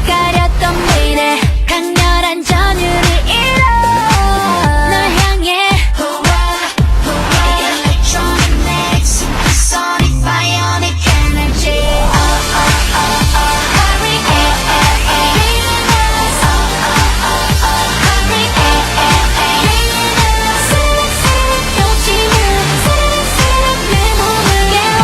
가렸던 미래 강렬한 전율을 잃어 널 향해 Electronic supersonic bionic energy Hurry 스르륵 놓치면 스르륵 내 몸을 깨워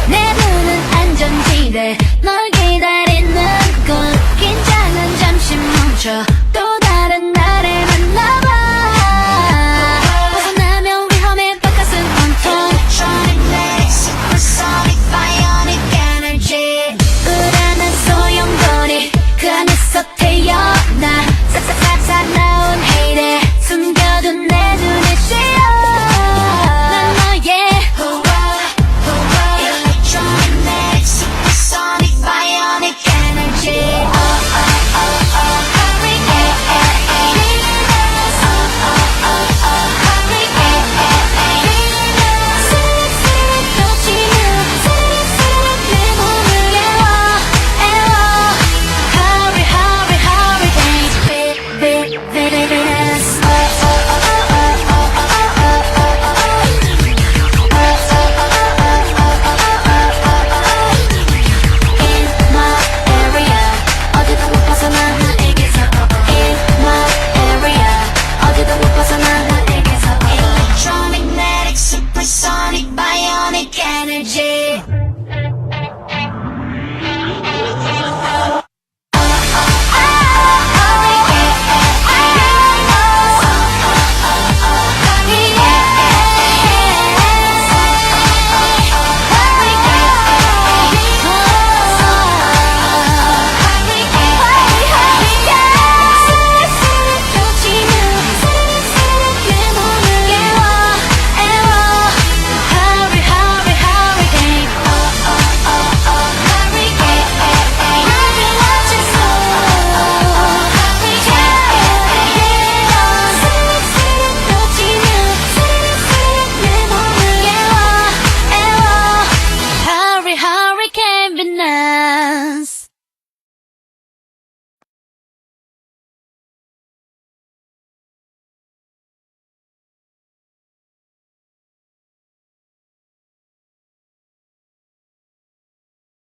내 눈은 안전지대 널 기다리는 건 긴장은 잠시 멈춰 또 다른 나를 만나봐 벗어나면 위험해 바깥은 온통 Electronic supersonic bionic energy 우라는 소용돌이 그 안에서 태어나 싹싹싹 나온 헤이데 숨겨둔 내 눈에 씌어 난 너의 Sonic bionic energy 스르륵 놓치면 스르륵 내 몸을 깨워 Electromagnetic supersonic bionic energy